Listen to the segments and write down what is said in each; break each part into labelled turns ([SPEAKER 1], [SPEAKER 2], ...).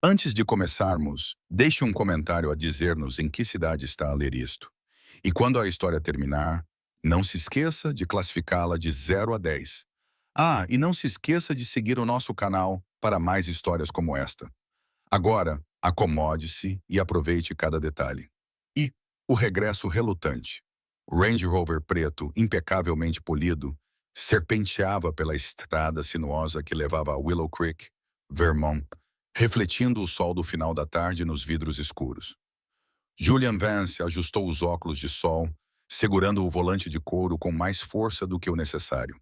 [SPEAKER 1] Antes de começarmos, deixe um comentário a dizer-nos em que cidade está a ler isto. E quando a história terminar, não se esqueça de classificá-la de 0 a 10. Ah, e não se esqueça de seguir o nosso canal para mais histórias como esta. Agora, acomode-se e aproveite cada detalhe. E o regresso relutante. O Range Rover preto, impecavelmente polido, serpenteava pela estrada sinuosa que levava a Willow Creek, Vermont, refletindo o sol do final da tarde nos vidros escuros. Julian Vance ajustou os óculos de sol, segurando o volante de couro com mais força do que o necessário.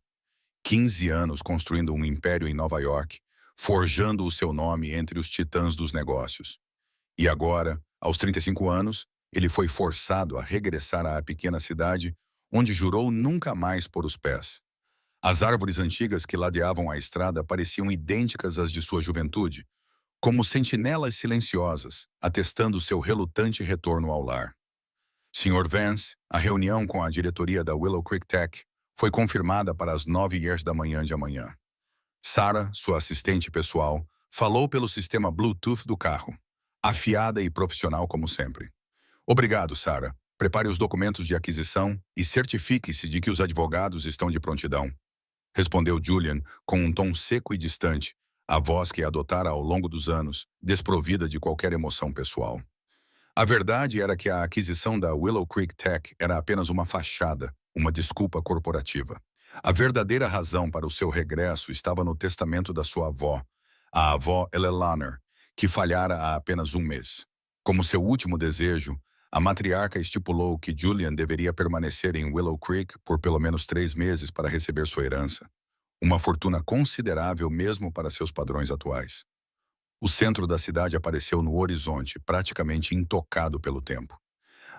[SPEAKER 1] 15 anos construindo um império em Nova York, forjando o seu nome entre os titãs dos negócios. E agora, aos 35 anos, ele foi forçado a regressar à pequena cidade onde jurou nunca mais pôr os pés. As árvores antigas que ladeavam a estrada pareciam idênticas às de sua juventude, como sentinelas silenciosas, atestando seu relutante retorno ao lar. Sr. Vance, a reunião com a diretoria da Willow Creek Tech foi confirmada para as 9h da manhã de amanhã. Sarah, sua assistente pessoal, falou pelo sistema Bluetooth do carro, afiada e profissional como sempre. Obrigado, Sarah. Prepare os documentos de aquisição e certifique-se de que os advogados estão de prontidão, respondeu Julian com um tom seco e distante, a voz que adotara ao longo dos anos, desprovida de qualquer emoção pessoal. A verdade era que a aquisição da Willow Creek Tech era apenas uma fachada, uma desculpa corporativa. A verdadeira razão para o seu regresso estava no testamento da sua avó, a avó Eleanor, que falhara há apenas um mês. Como seu último desejo, a matriarca estipulou que Julian deveria permanecer em Willow Creek por pelo menos 3 meses para receber sua herança. Uma fortuna considerável mesmo para seus padrões atuais. O centro da cidade apareceu no horizonte, praticamente intocado pelo tempo.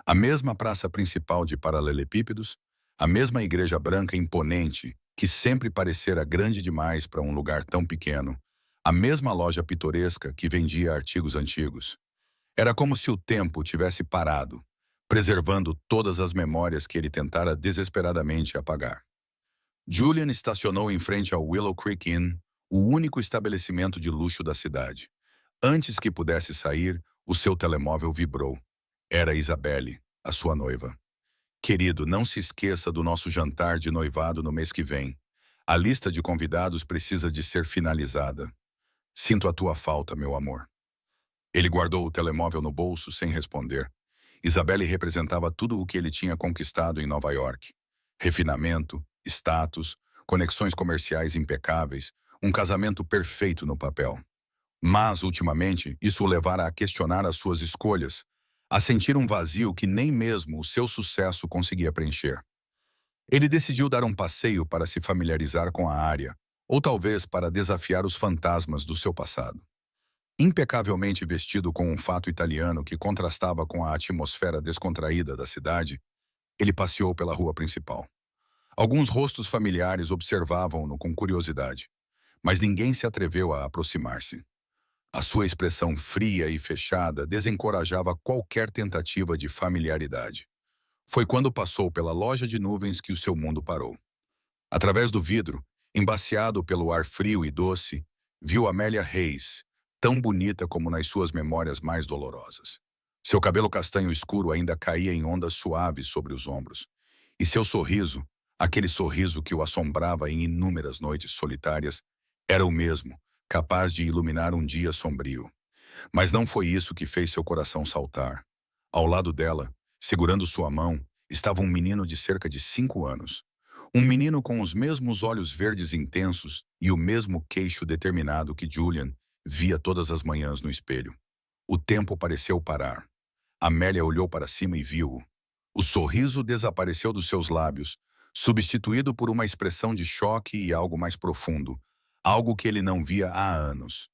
[SPEAKER 1] A mesma praça principal de paralelepípedos, a mesma igreja branca imponente, que sempre parecera grande demais para um lugar tão pequeno, a mesma loja pitoresca que vendia artigos antigos. Era como se o tempo tivesse parado, preservando todas as memórias que ele tentara desesperadamente apagar. Julian estacionou em frente ao Willow Creek Inn, o único estabelecimento de luxo da cidade. Antes que pudesse sair, o seu telemóvel vibrou. Era Isabelle, a sua noiva. Querido, não se esqueça do nosso jantar de noivado no mês que vem. A lista de convidados precisa de ser finalizada. Sinto a tua falta, meu amor. Ele guardou o telemóvel no bolso sem responder. Isabelle representava tudo o que ele tinha conquistado em Nova York. Refinamento, status, conexões comerciais impecáveis, um casamento perfeito no papel. Mas, ultimamente, isso o levara a questionar as suas escolhas, a sentir um vazio que nem mesmo o seu sucesso conseguia preencher. Ele decidiu dar um passeio para se familiarizar com a área, ou talvez para desafiar os fantasmas do seu passado. Impecavelmente vestido com um fato italiano que contrastava com a atmosfera descontraída da cidade, ele passeou pela rua principal. Alguns rostos familiares observavam-no com curiosidade, mas ninguém se atreveu a aproximar-se. A sua expressão fria e fechada desencorajava qualquer tentativa de familiaridade. Foi quando passou pela loja de nuvens que o seu mundo parou. Através do vidro, embaciado pelo ar frio e doce, viu Amélia Reis, tão bonita como nas suas memórias mais dolorosas. Seu cabelo castanho escuro ainda caía em ondas suaves sobre os ombros. E seu sorriso, aquele sorriso que o assombrava em inúmeras noites solitárias, era o mesmo, capaz de iluminar um dia sombrio. Mas não foi isso que fez seu coração saltar. Ao lado dela, segurando sua mão, estava um menino de cerca de 5 anos. Um menino com os mesmos olhos verdes intensos e o mesmo queixo determinado que Julian via todas as manhãs no espelho. O tempo pareceu parar. Amélia olhou para cima e viu-o. O sorriso desapareceu dos seus lábios, substituído por uma expressão de choque e algo mais profundo, algo que ele não via há anos.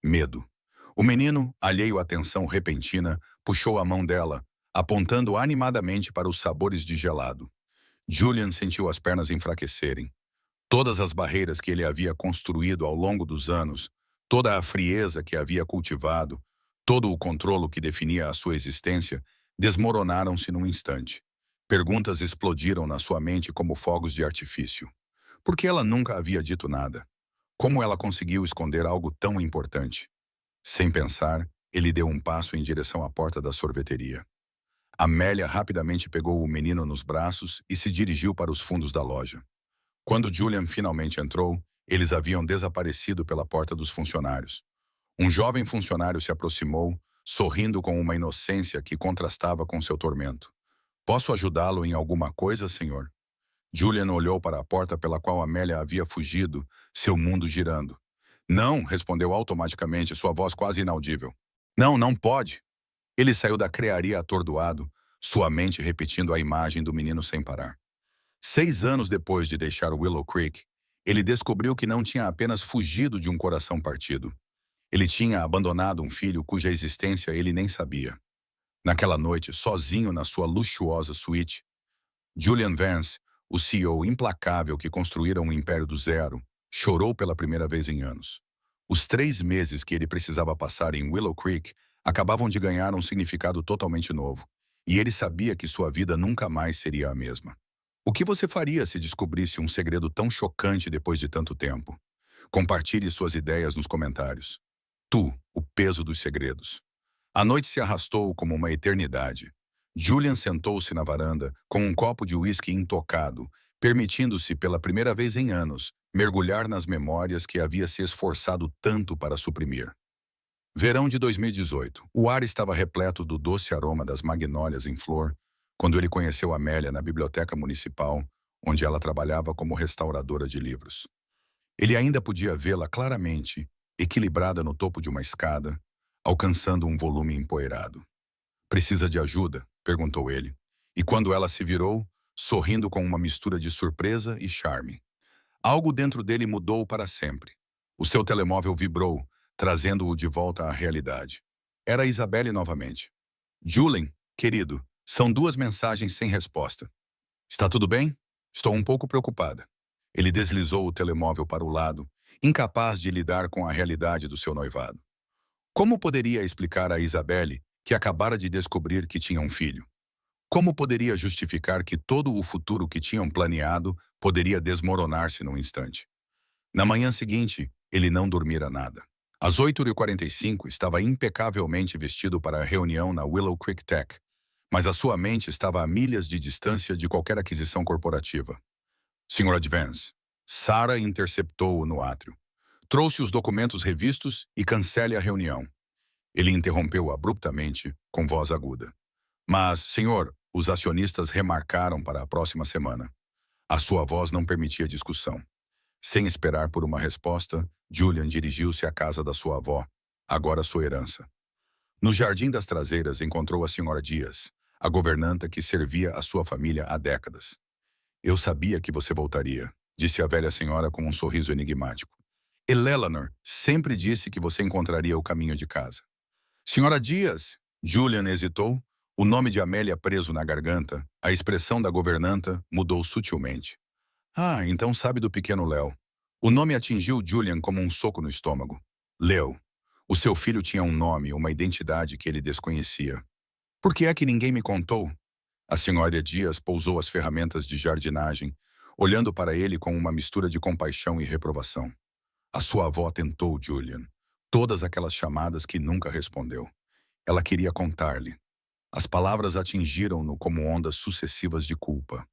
[SPEAKER 1] Medo. O menino, alheio à tensão repentina, puxou a mão dela, apontando animadamente para os sabores de gelado. Julian sentiu as pernas enfraquecerem. Todas as barreiras que ele havia construído ao longo dos anos, toda a frieza que havia cultivado, todo o controle que definia a sua existência, desmoronaram-se num instante. Perguntas explodiram na sua mente como fogos de artifício. Por que ela nunca havia dito nada? Como ela conseguiu esconder algo tão importante? Sem pensar, ele deu um passo em direção à porta da sorveteria. Amélia rapidamente pegou o menino nos braços e se dirigiu para os fundos da loja. Quando Julian finalmente entrou, eles haviam desaparecido pela porta dos funcionários. Um jovem funcionário se aproximou, sorrindo com uma inocência que contrastava com seu tormento. Posso ajudá-lo em alguma coisa, senhor? Julian olhou para a porta pela qual Amélia havia fugido, seu mundo girando. Não, respondeu automaticamente, sua voz quase inaudível. Não, não pode. Ele saiu da crearia atordoado, sua mente repetindo a imagem do menino sem parar. 6 anos depois de deixar Willow Creek, ele descobriu que não tinha apenas fugido de um coração partido. Ele tinha abandonado um filho cuja existência ele nem sabia. Naquela noite, sozinho na sua luxuosa suíte, Julian Vance, o CEO implacável que construíra um império do zero, chorou pela primeira vez em anos. Os 3 meses que ele precisava passar em Willow Creek acabavam de ganhar um significado totalmente novo, e ele sabia que sua vida nunca mais seria a mesma. O que você faria se descobrisse um segredo tão chocante depois de tanto tempo? Compartilhe suas ideias nos comentários. Tu, o peso dos segredos. A noite se arrastou como uma eternidade. Julian sentou-se na varanda com um copo de uísque intocado, permitindo-se pela primeira vez em anos mergulhar nas memórias que havia se esforçado tanto para suprimir. Verão de 2018. O ar estava repleto do doce aroma das magnólias em flor, quando ele conheceu Amélia na biblioteca municipal, onde ela trabalhava como restauradora de livros. Ele ainda podia vê-la claramente, equilibrada no topo de uma escada, alcançando um volume empoeirado. Precisa de ajuda? Perguntou ele. E quando ela se virou, sorrindo com uma mistura de surpresa e charme. Algo dentro dele mudou para sempre. O seu telemóvel vibrou, trazendo-o de volta à realidade. Era Isabelle novamente. Julian, querido, são 2 mensagens sem resposta. Está tudo bem? Estou um pouco preocupada. Ele deslizou o telemóvel para o lado, incapaz de lidar com a realidade do seu noivado. Como poderia explicar a Isabelle que acabara de descobrir que tinha um filho? Como poderia justificar que todo o futuro que tinham planeado poderia desmoronar-se num instante? Na manhã seguinte, ele não dormira nada. Às 8h45, estava impecavelmente vestido para a reunião na Willow Creek Tech, mas a sua mente estava a milhas de distância de qualquer aquisição corporativa. Sr. Advance, Sarah interceptou-o no átrio. Trouxe os documentos revistos e cancele a reunião. Ele interrompeu abruptamente, com voz aguda. Mas, senhor, os acionistas remarcaram para a próxima semana. A sua voz não permitia discussão. Sem esperar por uma resposta, Julian dirigiu-se à casa da sua avó, agora sua herança. No jardim das traseiras encontrou a senhora Dias, a governanta que servia a sua família há décadas. Eu sabia que você voltaria, disse a velha senhora com um sorriso enigmático. Eleanor sempre disse que você encontraria o caminho de casa. Senhora Dias, Julian hesitou, o nome de Amélia preso na garganta, a expressão da governanta mudou sutilmente. Ah, então sabe do pequeno Léo. O nome atingiu Julian como um soco no estômago. Léo. O seu filho tinha um nome, uma identidade que ele desconhecia. Por que é que ninguém me contou? A senhora Dias pousou as ferramentas de jardinagem, olhando para ele com uma mistura de compaixão e reprovação. A sua avó tentou Julian. Todas aquelas chamadas que nunca respondeu. Ela queria contar-lhe. As palavras atingiram-no como ondas sucessivas de culpa.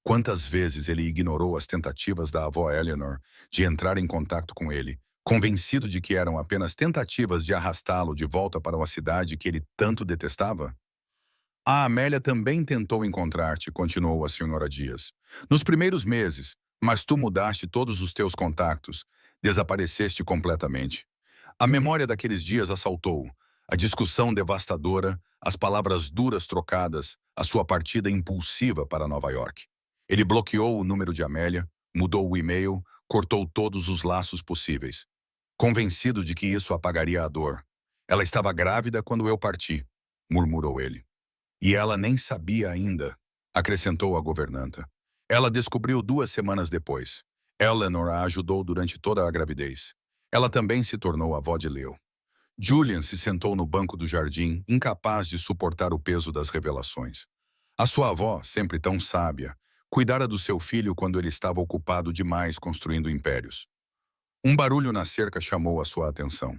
[SPEAKER 1] Quantas vezes ele ignorou as tentativas da avó Eleanor de entrar em contato com ele, convencido de que eram apenas tentativas de arrastá-lo de volta para uma cidade que ele tanto detestava? A Amélia também tentou encontrar-te, continuou a senhora Dias. Nos primeiros meses, mas tu mudaste todos os teus contactos, desapareceste completamente. A memória daqueles dias assaltou, a discussão devastadora, as palavras duras trocadas, a sua partida impulsiva para Nova York. Ele bloqueou o número de Amélia, mudou o e-mail, cortou todos os laços possíveis. Convencido de que isso apagaria a dor. Ela estava grávida quando eu parti, murmurou ele. E ela nem sabia ainda, acrescentou a governanta. Ela descobriu 2 semanas depois. Eleanor a ajudou durante toda a gravidez. Ela também se tornou avó de Leo. Julian se sentou no banco do jardim, incapaz de suportar o peso das revelações. A sua avó, sempre tão sábia, cuidara do seu filho quando ele estava ocupado demais construindo impérios. Um barulho na cerca chamou a sua atenção.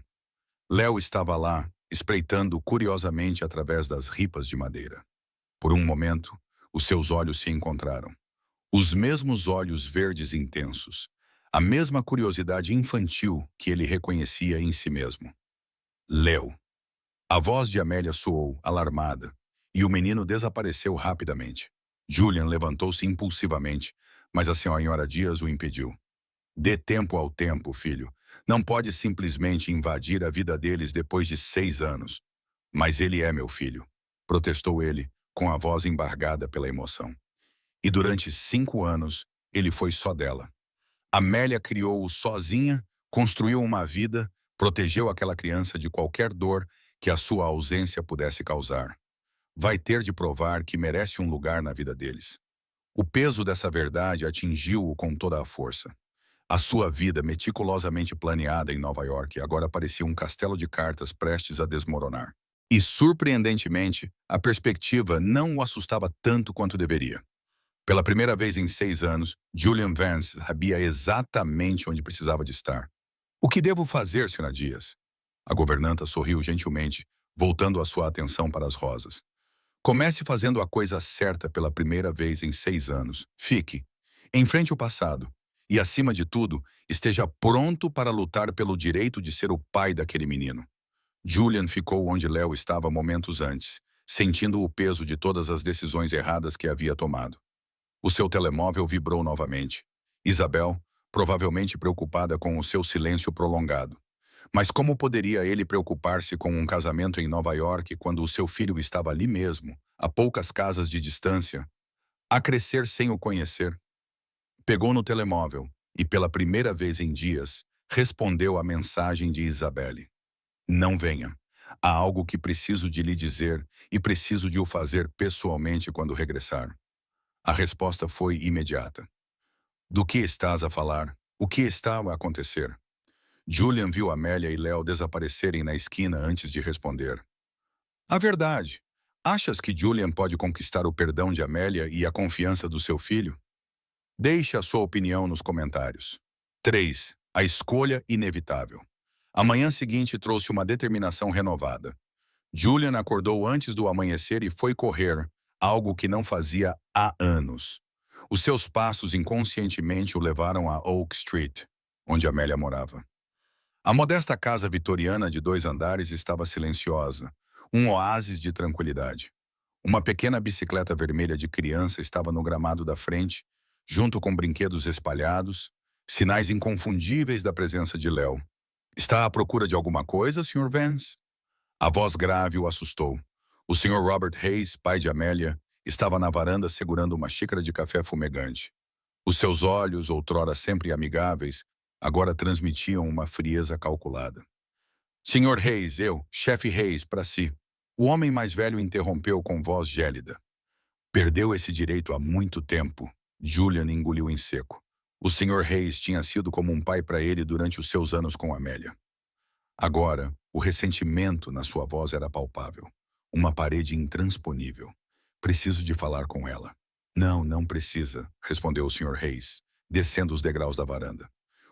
[SPEAKER 1] Léo estava lá, espreitando curiosamente através das ripas de madeira. Por um momento, os seus olhos se encontraram. Os mesmos olhos verdes intensos. A mesma curiosidade infantil que ele reconhecia em si mesmo. Léo. A voz de Amélia soou, alarmada, e o menino desapareceu rapidamente. Julian levantou-se impulsivamente, mas a senhora Dias o impediu. Dê tempo ao tempo, filho. Não pode simplesmente invadir a vida deles depois de 6 anos. Mas ele é meu filho, protestou ele, com a voz embargada pela emoção. E durante 5 anos, ele foi só dela. Amélia criou-o sozinha, construiu uma vida, protegeu aquela criança de qualquer dor que a sua ausência pudesse causar. Vai ter de provar que merece um lugar na vida deles. O peso dessa verdade atingiu-o com toda a força. A sua vida meticulosamente planeada em Nova York agora parecia um castelo de cartas prestes a desmoronar. E, surpreendentemente, a perspectiva não o assustava tanto quanto deveria. Pela primeira vez em 6 anos, Julian Vance sabia exatamente onde precisava de estar. O que devo fazer, Sra. Dias? A governanta sorriu gentilmente, voltando a sua atenção para as rosas. Comece fazendo a coisa certa pela primeira vez em 6 anos. Fique. Enfrente o passado. E, acima de tudo, esteja pronto para lutar pelo direito de ser o pai daquele menino. Julian ficou onde Léo estava momentos antes, sentindo o peso de todas as decisões erradas que havia tomado. O seu telemóvel vibrou novamente. Isabel, provavelmente preocupada com o seu silêncio prolongado. Mas como poderia ele preocupar-se com um casamento em Nova York quando o seu filho estava ali mesmo, a poucas casas de distância, a crescer sem o conhecer? Pegou no telemóvel e, pela primeira vez em dias, respondeu à mensagem de Isabelle. Não venha. Há algo que preciso de lhe dizer e preciso de o fazer pessoalmente quando regressar. A resposta foi imediata. Do que estás a falar? O que está a acontecer? Julian viu Amélia e Léo desaparecerem na esquina antes de responder. A verdade. Achas que Julian pode conquistar o perdão de Amélia e a confiança do seu filho? Deixe a sua opinião nos comentários. 3. A escolha inevitável. A manhã seguinte trouxe uma determinação renovada. Julian acordou antes do amanhecer e foi correr, algo que não fazia há anos. Os seus passos inconscientemente o levaram a Oak Street, onde Amélia morava. A modesta casa vitoriana de 2 andares estava silenciosa, um oásis de tranquilidade. Uma pequena bicicleta vermelha de criança estava no gramado da frente, junto com brinquedos espalhados, sinais inconfundíveis da presença de Léo. Está à procura de alguma coisa, Sr. Vance? A voz grave o assustou. O Sr. Robert Hayes, pai de Amélia, estava na varanda segurando uma xícara de café fumegante. Os seus olhos, outrora sempre amigáveis, agora transmitiam uma frieza calculada. Sr. Hayes, chefe Hayes, para si. O homem mais velho interrompeu com voz gélida. Perdeu esse direito há muito tempo. Julian engoliu em seco. O Sr. Hayes tinha sido como um pai para ele durante os seus anos com Amélia. Agora, o ressentimento na sua voz era palpável. Uma parede intransponível. Preciso de falar com ela. Não, não precisa, respondeu o Sr. Hayes, descendo os degraus da varanda.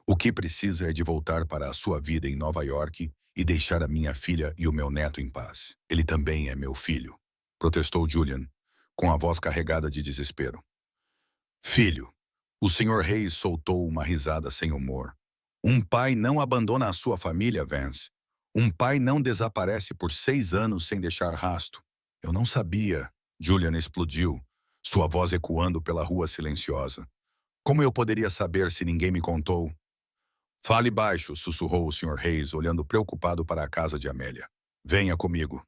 [SPEAKER 1] O que precisa é de voltar para a sua vida em Nova York e deixar a minha filha e o meu neto em paz. Ele também é meu filho, protestou Julian, com a voz carregada de desespero. Filho, o Sr. Hayes soltou uma risada sem humor. Um pai não abandona a sua família, Vance. Um pai não desaparece por 6 anos sem deixar rastro. Eu não sabia. Julian explodiu, sua voz ecoando pela rua silenciosa. Como eu poderia saber se ninguém me contou? Fale baixo, sussurrou o Sr. Hayes, olhando preocupado para a casa de Amélia. Venha comigo.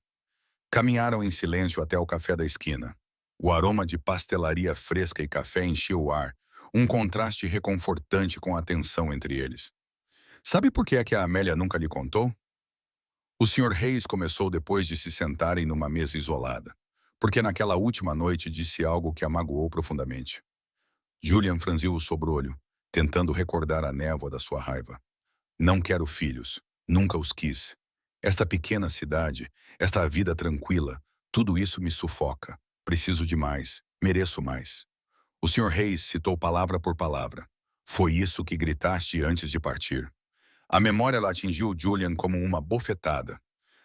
[SPEAKER 1] Caminharam em silêncio até o café da esquina. O aroma de pastelaria fresca e café enchia o ar, um contraste reconfortante com a tensão entre eles. Sabe por que é que a Amélia nunca lhe contou? O Sr. Hayes começou depois de se sentarem numa mesa isolada, porque naquela última noite disse algo que a magoou profundamente. Julian franziu o sobrolho, tentando recordar a névoa da sua raiva. Não quero filhos, nunca os quis. Esta pequena cidade, esta vida tranquila, tudo isso me sufoca. Preciso de mais, mereço mais. O Sr. Hayes citou palavra por palavra. Foi isso que gritaste antes de partir. A memória ela atingiu Julian como uma bofetada.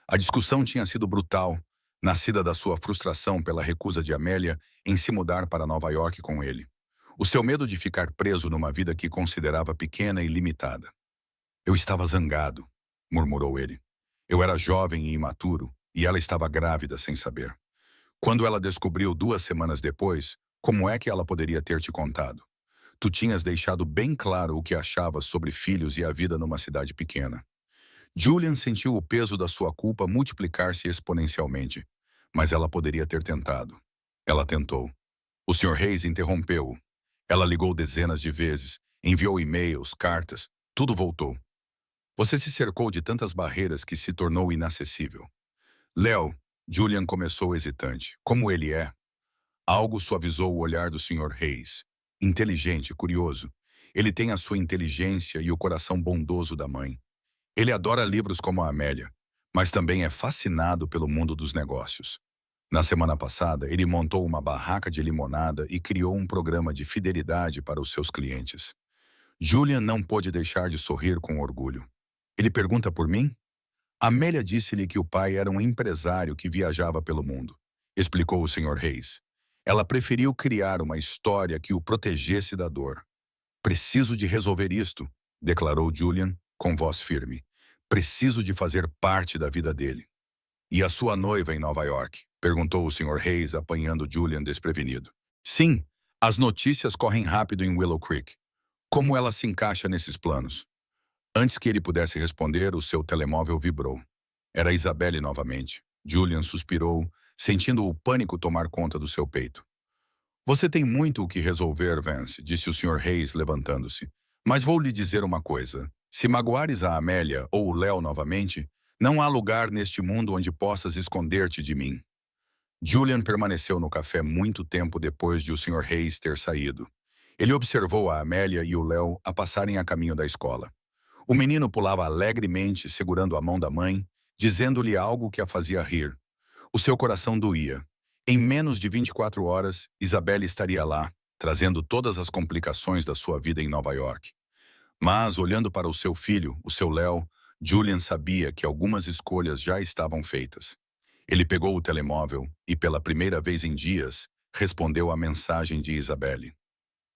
[SPEAKER 1] A discussão tinha sido brutal, nascida da sua frustração pela recusa de Amélia em se mudar para Nova York com ele. O seu medo de ficar preso numa vida que considerava pequena e limitada. Eu estava zangado, murmurou ele. Eu era jovem e imaturo, e ela estava grávida sem saber. Quando ela descobriu 2 semanas depois, como é que ela poderia ter te contado? Tu tinhas deixado bem claro o que achavas sobre filhos e a vida numa cidade pequena. Julian sentiu o peso da sua culpa multiplicar-se exponencialmente, mas ela poderia ter tentado. Ela tentou. O Sr. Hayes interrompeu-o. Ela ligou dezenas de vezes, enviou e-mails, cartas, tudo voltou. Você se cercou de tantas barreiras que se tornou inacessível. Léo, Julian começou hesitante. Como ele é? Algo suavizou o olhar do Sr. Hayes. Inteligente, curioso. Ele tem a sua inteligência e o coração bondoso da mãe. Ele adora livros como a Amélia, mas também é fascinado pelo mundo dos negócios. Na semana passada, ele montou uma barraca de limonada e criou um programa de fidelidade para os seus clientes. Julian não pôde deixar de sorrir com orgulho. Ele pergunta por mim? Amélia disse-lhe que o pai era um empresário que viajava pelo mundo, explicou o Sr. Hayes. Ela preferiu criar uma história que o protegesse da dor. Preciso de resolver isto, declarou Julian, com voz firme. Preciso de fazer parte da vida dele. E a sua noiva em Nova York? Perguntou o Sr. Hayes, apanhando Julian desprevenido. Sim, as notícias correm rápido em Willow Creek. Como ela se encaixa nesses planos? Antes que ele pudesse responder, o seu telemóvel vibrou. Era Isabelle novamente. Julian suspirou, sentindo o pânico tomar conta do seu peito. Você tem muito o que resolver, Vance, disse o Sr. Hayes, levantando-se. Mas vou lhe dizer uma coisa. Se magoares a Amélia ou o Léo novamente, não há lugar neste mundo onde possas esconder-te de mim. Julian permaneceu no café muito tempo depois de o Sr. Hayes ter saído. Ele observou a Amélia e o Léo a passarem a caminho da escola. O menino pulava alegremente, segurando a mão da mãe, dizendo-lhe algo que a fazia rir. O seu coração doía. Em menos de 24 horas, Isabelle estaria lá, trazendo todas as complicações da sua vida em Nova York. Mas, olhando para o seu filho, o seu Léo, Julian sabia que algumas escolhas já estavam feitas. Ele pegou o telemóvel e, pela primeira vez em dias, respondeu à mensagem de Isabelle.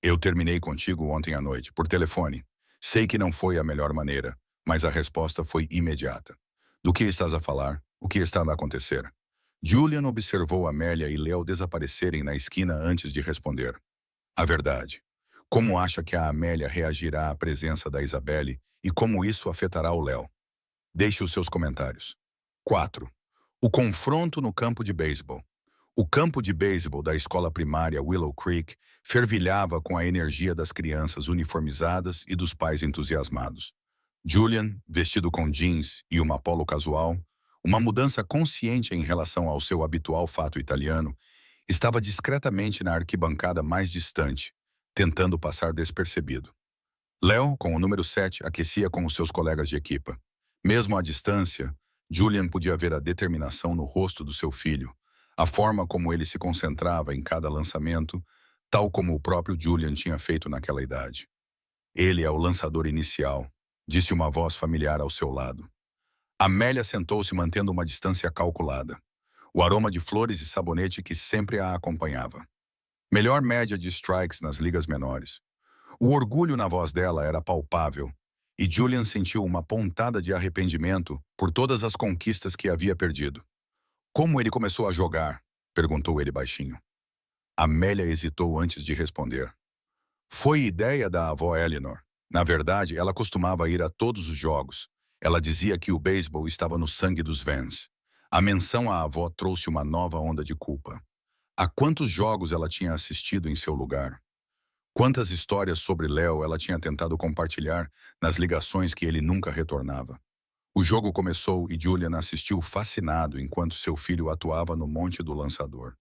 [SPEAKER 1] Eu terminei contigo ontem à noite, por telefone. Sei que não foi a melhor maneira, mas a resposta foi imediata. Do que estás a falar? O que está a acontecer? Julian observou Amélia e Léo desaparecerem na esquina antes de responder. A verdade. Como acha que a Amélia reagirá à presença da Isabelle e como isso afetará o Léo? Deixe os seus comentários. 4. O confronto no campo de beisebol. O campo de beisebol da escola primária Willow Creek fervilhava com a energia das crianças uniformizadas e dos pais entusiasmados. Julian, vestido com jeans e uma polo casual, uma mudança consciente em relação ao seu habitual fato italiano, estava discretamente na arquibancada mais distante, tentando passar despercebido. Léo, com o número 7, aquecia com os seus colegas de equipa. Mesmo à distância, Julian podia ver a determinação no rosto do seu filho, a forma como ele se concentrava em cada lançamento, tal como o próprio Julian tinha feito naquela idade. Ele é o lançador inicial, disse uma voz familiar ao seu lado. Amélia sentou-se mantendo uma distância calculada, o aroma de flores e sabonete que sempre a acompanhava. Melhor média de strikes nas ligas menores. O orgulho na voz dela era palpável, e Julian sentiu uma pontada de arrependimento por todas as conquistas que havia perdido. Como ele começou a jogar? Perguntou ele baixinho. Amélia hesitou antes de responder. Foi ideia da avó Eleanor. Na verdade, ela costumava ir a todos os jogos. Ela dizia que o beisebol estava no sangue dos Vans. A menção à avó trouxe uma nova onda de culpa. A quantos jogos ela tinha assistido em seu lugar? Quantas histórias sobre Léo ela tinha tentado compartilhar nas ligações que ele nunca retornava? O jogo começou e Julian assistiu fascinado enquanto seu filho atuava no monte do lançador.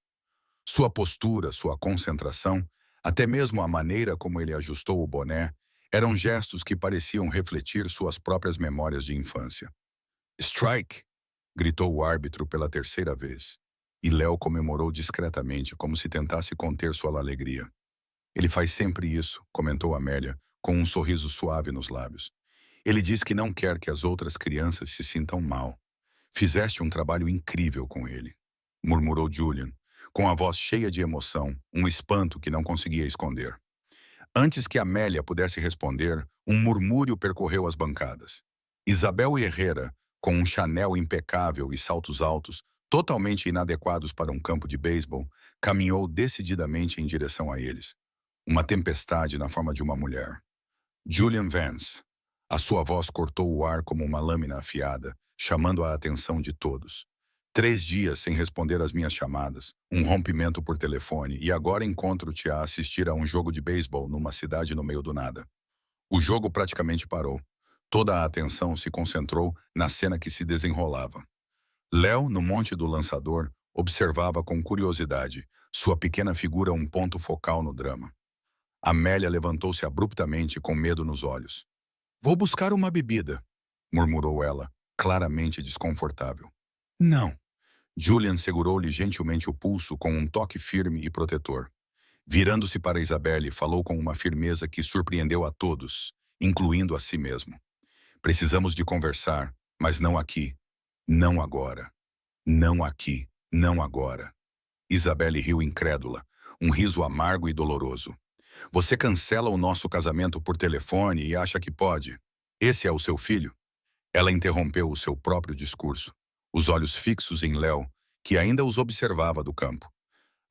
[SPEAKER 1] Sua postura, sua concentração, até mesmo a maneira como ele ajustou o boné, eram gestos que pareciam refletir suas próprias memórias de infância. Strike! Gritou o árbitro pela terceira vez. E Léo comemorou discretamente, como se tentasse conter sua alegria. Ele faz sempre isso, comentou Amélia, com um sorriso suave nos lábios. Ele diz que não quer que as outras crianças se sintam mal. Fizeste um trabalho incrível com ele, murmurou Julian, com a voz cheia de emoção, um espanto que não conseguia esconder. Antes que Amélia pudesse responder, um murmúrio percorreu as bancadas. Isabel Herrera, com um Chanel impecável e saltos altos, totalmente inadequados para um campo de beisebol, caminhou decididamente em direção a eles. Uma tempestade na forma de uma mulher. Julian Vance. A sua voz cortou o ar como uma lâmina afiada, chamando a atenção de todos. 3 dias sem responder às minhas chamadas, um rompimento por telefone e agora encontro-te a assistir a um jogo de beisebol numa cidade no meio do nada. O jogo praticamente parou. Toda a atenção se concentrou na cena que se desenrolava. Léo, no monte do lançador, observava com curiosidade, sua pequena figura um ponto focal no drama. Amélia levantou-se abruptamente com medo nos olhos. Vou buscar uma bebida, murmurou ela, claramente desconfortável. Não. Julian segurou-lhe gentilmente o pulso com um toque firme e protetor. Virando-se para Isabelle, falou com uma firmeza que surpreendeu a todos, incluindo a si mesmo. Precisamos de conversar, mas não aqui. Não agora. Não aqui. Não agora. Isabelle riu incrédula, um riso amargo e doloroso. Você cancela o nosso casamento por telefone e acha que pode? Esse é o seu filho? Ela interrompeu o seu próprio discurso, os olhos fixos em Léo, que ainda os observava do campo.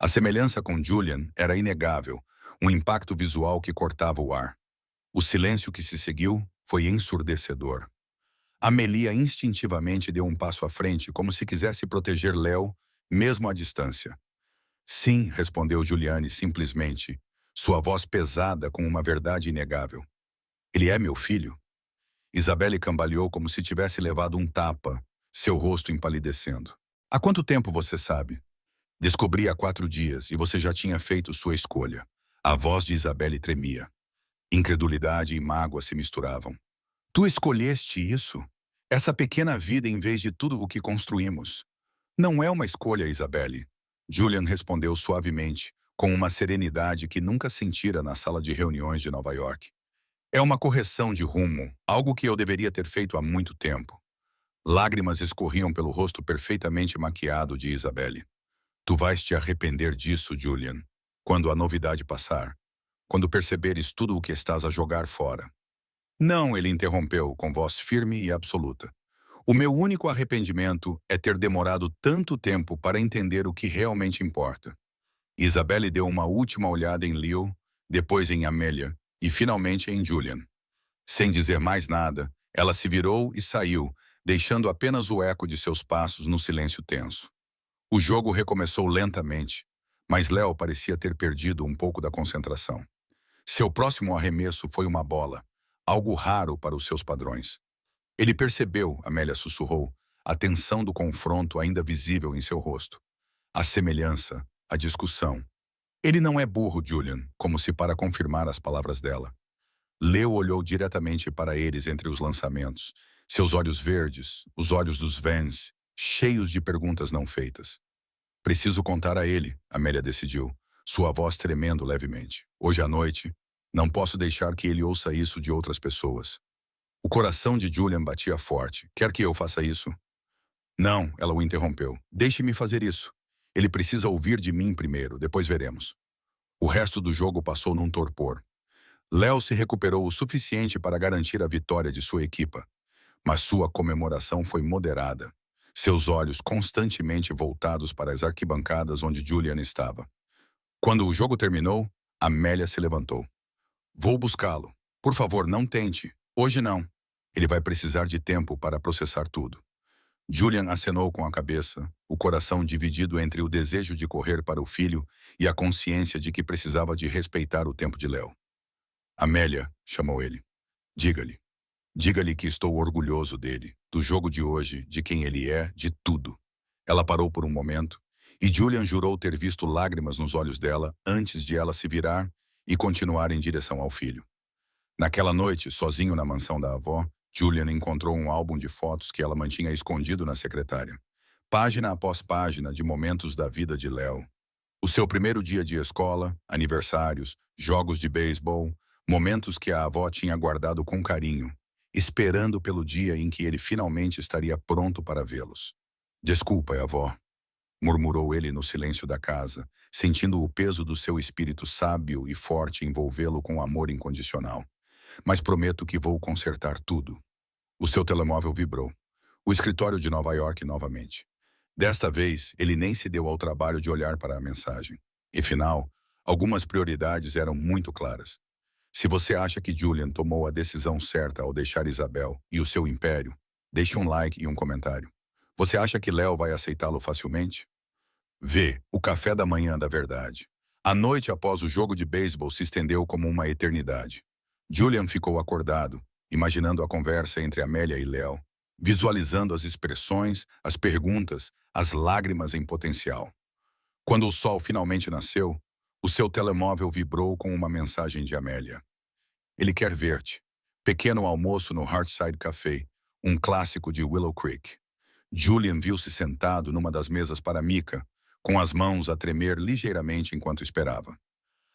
[SPEAKER 1] A semelhança com Julian era inegável, um impacto visual que cortava o ar. O silêncio que se seguiu foi ensurdecedor. Amelia instintivamente deu um passo à frente, como se quisesse proteger Léo, mesmo à distância. Sim, respondeu Juliane simplesmente, sua voz pesada com uma verdade inegável. Ele é meu filho? Isabelle cambaleou como se tivesse levado um tapa, seu rosto empalidecendo. Há quanto tempo você sabe? Descobri há 4 dias e você já tinha feito sua escolha. A voz de Isabelle tremia. Incredulidade e mágoa se misturavam. Tu escolheste isso? Essa pequena vida em vez de tudo o que construímos. Não é uma escolha, Isabelle. Julian respondeu suavemente, com uma serenidade que nunca sentira na sala de reuniões de Nova York. É uma correção de rumo, algo que eu deveria ter feito há muito tempo. Lágrimas escorriam pelo rosto perfeitamente maquiado de Isabelle. Tu vais te arrepender disso, Julian, quando a novidade passar, quando perceberes tudo o que estás a jogar fora. Não, ele interrompeu, com voz firme e absoluta. O meu único arrependimento é ter demorado tanto tempo para entender o que realmente importa. Isabelle deu uma última olhada em Leo, depois em Amélia e finalmente em Julian. Sem dizer mais nada, ela se virou e saiu, deixando apenas o eco de seus passos no silêncio tenso. O jogo recomeçou lentamente, mas Léo parecia ter perdido um pouco da concentração. Seu próximo arremesso foi uma bola, algo raro para os seus padrões. Ele percebeu, Amélia sussurrou, a tensão do confronto ainda visível em seu rosto. A semelhança, a discussão. Ele não é burro, Julian, como se para confirmar as palavras dela. Leo olhou diretamente para eles entre os lançamentos, seus olhos verdes, os olhos dos Vance, cheios de perguntas não feitas. Preciso contar a ele, Amélia decidiu, sua voz tremendo levemente. Hoje à noite, não posso deixar que ele ouça isso de outras pessoas. O coração de Julian batia forte. Quer que eu faça isso? Não, ela o interrompeu. Deixe-me fazer isso. Ele precisa ouvir de mim primeiro, depois veremos. O resto do jogo passou num torpor. Léo se recuperou o suficiente para garantir a vitória de sua equipa, mas sua comemoração foi moderada, seus olhos constantemente voltados para as arquibancadas onde Julian estava. Quando o jogo terminou, Amélia se levantou. Vou buscá-lo. Por favor, não tente. Hoje não. Ele vai precisar de tempo para processar tudo. Julian acenou com a cabeça, o coração dividido entre o desejo de correr para o filho e a consciência de que precisava de respeitar o tempo de Léo. Amélia, chamou ele. Diga-lhe. Diga-lhe que estou orgulhoso dele, do jogo de hoje, de quem ele é, de tudo. Ela parou por um momento, e Julian jurou ter visto lágrimas nos olhos dela antes de ela se virar e continuar em direção ao filho. Naquela noite, sozinho na mansão da avó, Julian encontrou um álbum de fotos que ela mantinha escondido na secretária. Página após página de momentos da vida de Léo. O seu primeiro dia de escola, aniversários, jogos de beisebol, momentos que a avó tinha guardado com carinho. esperando pelo dia em que ele finalmente estaria pronto para vê-los. Desculpa, avó, murmurou ele no silêncio da casa, sentindo o peso do seu espírito sábio e forte envolvê-lo com amor incondicional. Mas prometo que vou consertar tudo. O seu telemóvel vibrou. O escritório de Nova York novamente. Desta vez, ele nem se deu ao trabalho de olhar para a mensagem. E final, algumas prioridades eram muito claras. Se você acha que Julian tomou a decisão certa ao deixar Isabel e o seu império, deixe um like e um comentário. Você acha que Léo vai aceitá-lo facilmente? V. O café da manhã da verdade. A noite após o jogo de beisebol se estendeu como uma eternidade. Julian ficou acordado, imaginando a conversa entre Amélia e Léo, visualizando as expressões, as perguntas, as lágrimas em potencial. Quando o sol finalmente nasceu, o seu telemóvel vibrou com uma mensagem de Amélia. Ele quer ver-te. Pequeno almoço no Heartside Café, um clássico de Willow Creek. Julian viu-se sentado numa das mesas para Mika, com as mãos a tremer ligeiramente enquanto esperava.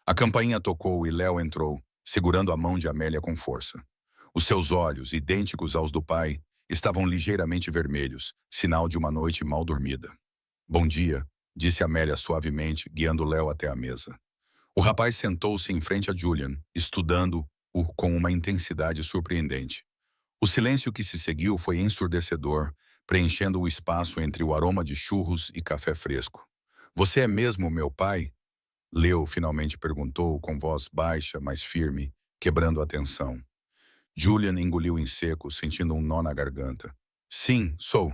[SPEAKER 1] A campainha tocou e Léo entrou, segurando a mão de Amélia com força. Os seus olhos, idênticos aos do pai, estavam ligeiramente vermelhos, sinal de uma noite mal dormida. Bom dia, disse Amélia suavemente, guiando Léo até a mesa. O rapaz sentou-se em frente a Julian, estudando-o com uma intensidade surpreendente. O silêncio que se seguiu foi ensurdecedor, preenchendo o espaço entre o aroma de churros e café fresco. Você é mesmo meu pai? Leo finalmente perguntou com voz baixa, mas firme, quebrando a tensão. Julian engoliu em seco, sentindo um nó na garganta. Sim, sou.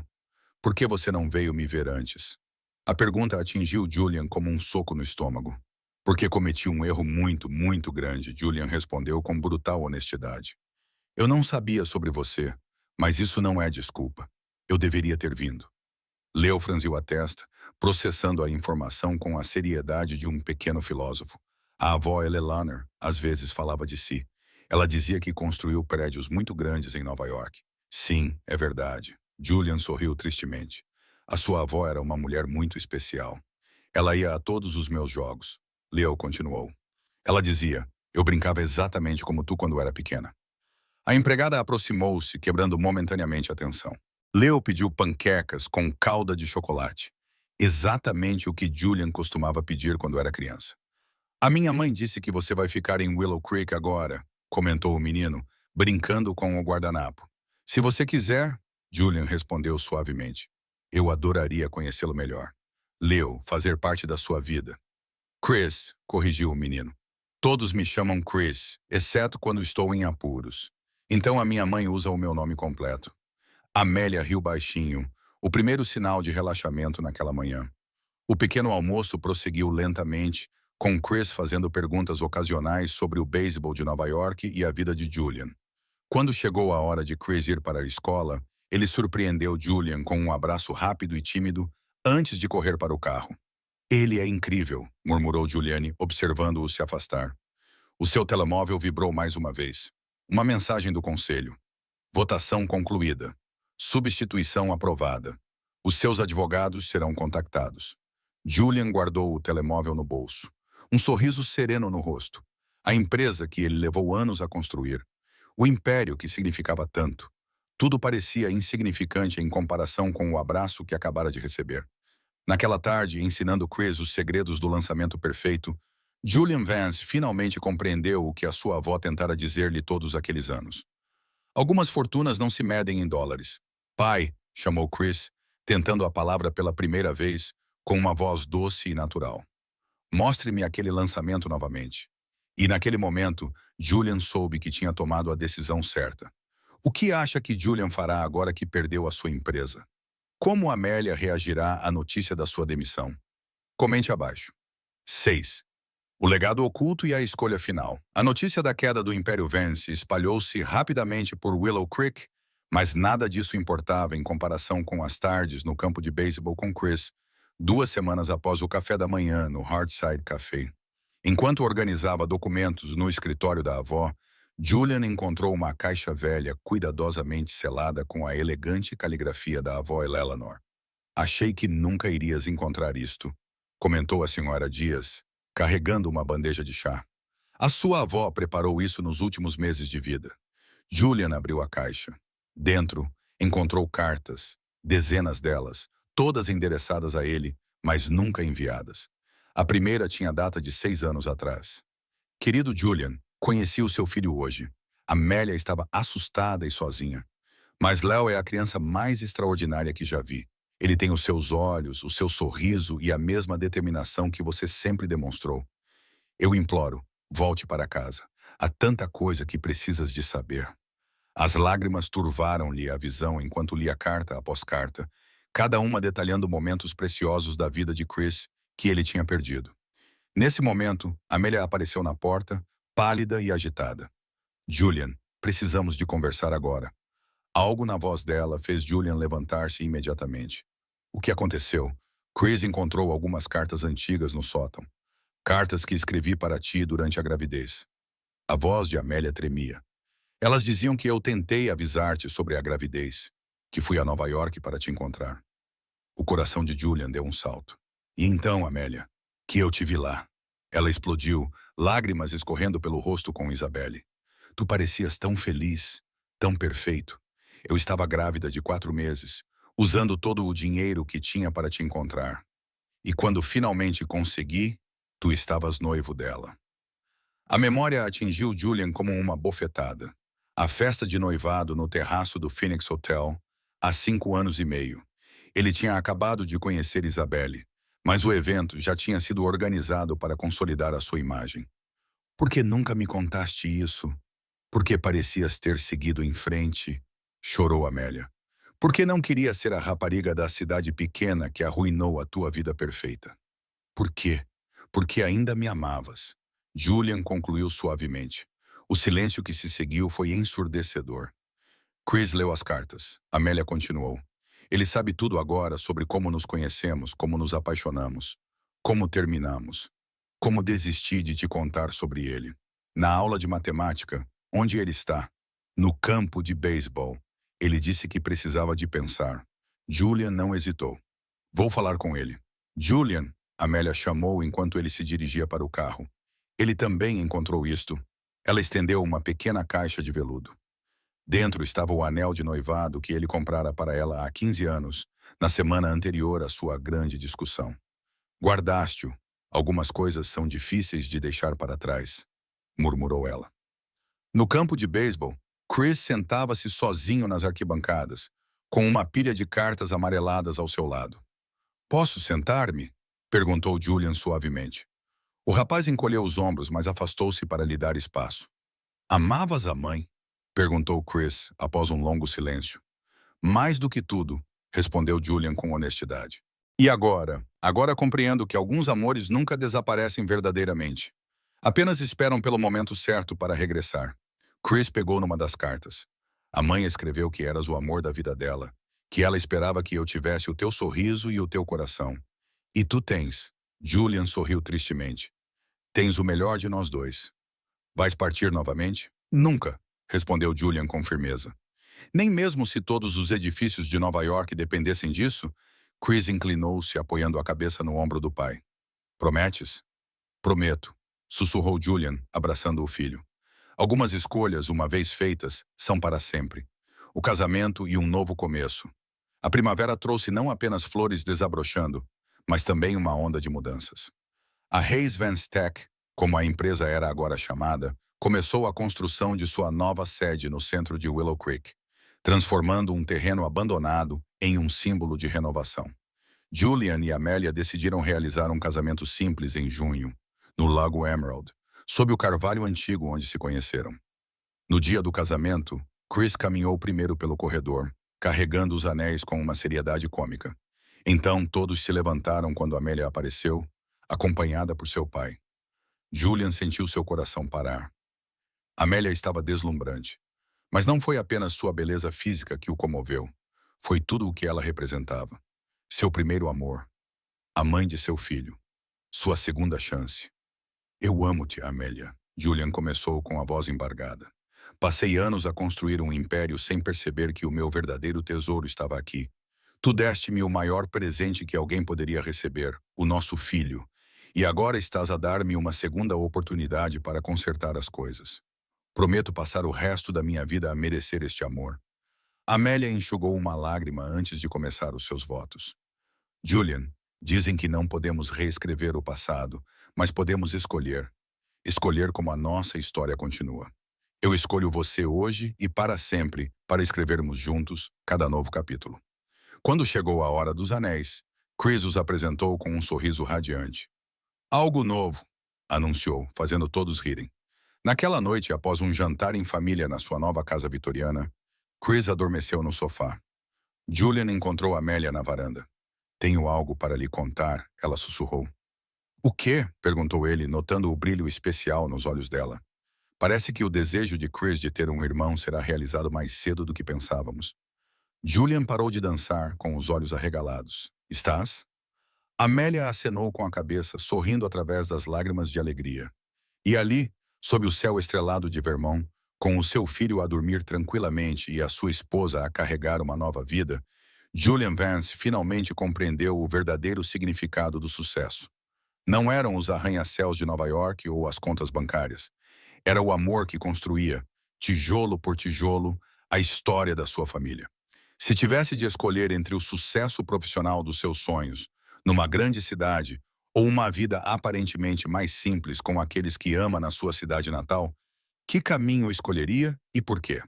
[SPEAKER 1] Por que você não veio me ver antes? A pergunta atingiu Julian como um soco no estômago. Porque cometi um erro muito, muito grande, Julian respondeu com brutal honestidade. Eu não sabia sobre você, mas isso não é desculpa. Eu deveria ter vindo. Leo franziu a testa, processando a informação com a seriedade de um pequeno filósofo. A avó Eleanor às vezes falava de si. Ela dizia que construiu prédios muito grandes em Nova York. Sim, é verdade. Julian sorriu tristemente. A sua avó era uma mulher muito especial. Ela ia a todos os meus jogos. Leo continuou. Ela dizia, eu brincava exatamente como tu quando era pequena. A empregada aproximou-se, quebrando momentaneamente a tensão. Leo pediu panquecas com calda de chocolate. Exatamente o que Julian costumava pedir quando era criança. A minha mãe disse que você vai ficar em Willow Creek agora, comentou o menino, brincando com o guardanapo. Se você quiser, Julian respondeu suavemente. Eu adoraria conhecê-lo melhor. Leo, fazer parte da sua vida. Chris, corrigiu o menino. Todos me chamam Chris, exceto quando estou em apuros. Então a minha mãe usa o meu nome completo. Amélia riu baixinho, o primeiro sinal de relaxamento naquela manhã. O pequeno almoço prosseguiu lentamente, com Chris fazendo perguntas ocasionais sobre o beisebol de Nova York e a vida de Julian. Quando chegou a hora de Chris ir para a escola, ele surpreendeu Julian com um abraço rápido e tímido antes de correr para o carro. Ele é incrível, murmurou Juliane, observando-o se afastar. O seu telemóvel vibrou mais uma vez. Uma mensagem do conselho. Votação concluída. Substituição aprovada. Os seus advogados serão contactados. Julian guardou o telemóvel no bolso. Um sorriso sereno no rosto. A empresa que ele levou anos a construir. O império que significava tanto. Tudo parecia insignificante em comparação com o abraço que acabara de receber. Naquela tarde, ensinando Chris os segredos do lançamento perfeito, Julian Vance finalmente compreendeu o que a sua avó tentara dizer-lhe todos aqueles anos. Algumas fortunas não se medem em dólares. Pai, chamou Chris, tentando a palavra pela primeira vez, com uma voz doce e natural. Mostre-me aquele lançamento novamente. E naquele momento, Julian soube que tinha tomado a decisão certa. O que acha que Julian fará agora que perdeu a sua empresa? Como Amélia reagirá à notícia da sua demissão? Comente abaixo. 6. O legado oculto e a escolha final. A notícia da queda do Império Vance espalhou-se rapidamente por Willow Creek, mas nada disso importava em comparação com as tardes no campo de beisebol com Chris, 2 semanas após o café da manhã no Heartside Café. Enquanto organizava documentos no escritório da avó, Julian encontrou uma caixa velha cuidadosamente selada com a elegante caligrafia da avó Eleanor. Achei que nunca irias encontrar isto, comentou a senhora Dias, carregando uma bandeja de chá. A sua avó preparou isso nos últimos meses de vida. Julian abriu a caixa. Dentro, encontrou cartas, dezenas delas, todas endereçadas a ele, mas nunca enviadas. A primeira tinha data de 6 anos atrás. Querido Julian, conheci o seu filho hoje. Amélia estava assustada e sozinha. Mas Léo é a criança mais extraordinária que já vi. Ele tem os seus olhos, o seu sorriso e a mesma determinação que você sempre demonstrou. Eu imploro, volte para casa. Há tanta coisa que precisas de saber. As lágrimas turvaram-lhe a visão enquanto lia carta após carta, cada uma detalhando momentos preciosos da vida de Chris que ele tinha perdido. Nesse momento, Amélia apareceu na porta, pálida e agitada. Julian, precisamos de conversar agora. Algo na voz dela fez Julian levantar-se imediatamente. O que aconteceu? Chris encontrou algumas cartas antigas no sótão. Cartas que escrevi para ti durante a gravidez. A voz de Amélia tremia. Elas diziam que eu tentei avisar-te sobre a gravidez, que fui a Nova York para te encontrar. O coração de Julian deu um salto. E então, Amélia, que eu te vi lá. Ela explodiu, lágrimas escorrendo pelo rosto com Isabelle. Tu parecias tão feliz, tão perfeito. Eu estava grávida de 4 meses, usando todo o dinheiro que tinha para te encontrar. E quando finalmente consegui, tu estavas noivo dela. A memória atingiu Julian como uma bofetada. A festa de noivado no terraço do Phoenix Hotel, há 5 anos e meio. Ele tinha acabado de conhecer Isabelle, mas o evento já tinha sido organizado para consolidar a sua imagem. Por que nunca me contaste isso? Por que parecias ter seguido em frente? Chorou Amélia. Por que não queria ser a rapariga da cidade pequena que arruinou a tua vida perfeita? Por quê? Porque ainda me amavas. Julian concluiu suavemente. O silêncio que se seguiu foi ensurdecedor. Chris leu as cartas. Amélia continuou. Ele sabe tudo agora sobre como nos conhecemos, como nos apaixonamos, como terminamos, como desisti de te contar sobre ele. Na aula de matemática, onde ele está? No campo de beisebol. Ele disse que precisava de pensar. Julian não hesitou. Vou falar com ele. Julian, Amélia chamou enquanto ele se dirigia para o carro. Ele também encontrou isto. Ela estendeu uma pequena caixa de veludo. Dentro estava o anel de noivado que ele comprara para ela há 15 anos, na semana anterior à sua grande discussão. Guardaste-o. Algumas coisas são difíceis de deixar para trás, murmurou ela. No campo de beisebol, Chris sentava-se sozinho nas arquibancadas, com uma pilha de cartas amareladas ao seu lado. Posso sentar-me? Perguntou Julian suavemente. O rapaz encolheu os ombros, mas afastou-se para lhe dar espaço. Amavas a mãe? Perguntou Chris, após um longo silêncio. Mais do que tudo, respondeu Julian com honestidade. E agora? Agora compreendo que alguns amores nunca desaparecem verdadeiramente. Apenas esperam pelo momento certo para regressar. Chris pegou numa das cartas. A mãe escreveu que eras o amor da vida dela, que ela esperava que eu tivesse o teu sorriso e o teu coração. E tu tens. Julian sorriu tristemente. Tens o melhor de nós dois. Vais partir novamente? Nunca, respondeu Julian com firmeza. Nem mesmo se todos os edifícios de Nova York dependessem disso? Chris inclinou-se, apoiando a cabeça no ombro do pai. Prometes? Prometo, sussurrou Julian, abraçando o filho. Algumas escolhas, uma vez feitas, são para sempre. O casamento e um novo começo. A primavera trouxe não apenas flores desabrochando, mas também uma onda de mudanças. A Hayes Van Stack, como a empresa era agora chamada, começou a construção de sua nova sede no centro de Willow Creek, transformando um terreno abandonado em um símbolo de renovação. Julian e Amélia decidiram realizar um casamento simples em junho, no Lago Emerald, sob o carvalho antigo onde se conheceram. No dia do casamento, Chris caminhou primeiro pelo corredor, carregando os anéis com uma seriedade cômica. Então todos se levantaram quando Amélia apareceu, acompanhada por seu pai. Julian sentiu seu coração parar. Amélia estava deslumbrante. Mas não foi apenas sua beleza física que o comoveu. Foi tudo o que ela representava. Seu primeiro amor. A mãe de seu filho. Sua segunda chance. Eu amo-te, Amélia. Julian começou com a voz embargada. Passei anos a construir um império sem perceber que o meu verdadeiro tesouro estava aqui. Tu deste-me o maior presente que alguém poderia receber, o nosso filho. E agora estás a dar-me uma segunda oportunidade para consertar as coisas. Prometo passar o resto da minha vida a merecer este amor. Amélia enxugou uma lágrima antes de começar os seus votos. Julian, dizem que não podemos reescrever o passado, mas podemos escolher. Escolher como a nossa história continua. Eu escolho você hoje e para sempre para escrevermos juntos cada novo capítulo. Quando chegou a hora dos anéis, Chris os apresentou com um sorriso radiante. Algo novo, anunciou, fazendo todos rirem. Naquela noite, após um jantar em família na sua nova casa vitoriana, Chris adormeceu no sofá. Julian encontrou Amélia na varanda. Tenho algo para lhe contar, ela sussurrou. O quê? Perguntou ele, notando o brilho especial nos olhos dela. Parece que o desejo de Chris de ter um irmão será realizado mais cedo do que pensávamos. Julian parou de dançar, com os olhos arregalados. Estás? Amélia acenou com a cabeça, sorrindo através das lágrimas de alegria. E ali, sob o céu estrelado de Vermont, com o seu filho a dormir tranquilamente e a sua esposa a carregar uma nova vida, Julian Vance finalmente compreendeu o verdadeiro significado do sucesso. Não eram os arranha-céus de Nova York ou as contas bancárias. Era o amor que construía, tijolo por tijolo, a história da sua família. Se tivesse de escolher entre o sucesso profissional dos seus sonhos, numa grande cidade, ou uma vida aparentemente mais simples com aqueles que ama na sua cidade natal, que caminho escolheria e por quê?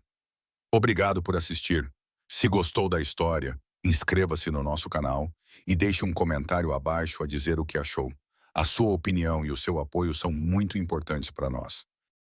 [SPEAKER 1] Obrigado por assistir. Se gostou da história, inscreva-se no nosso canal e deixe um comentário abaixo a dizer o que achou. A sua opinião e o seu apoio são muito importantes para nós.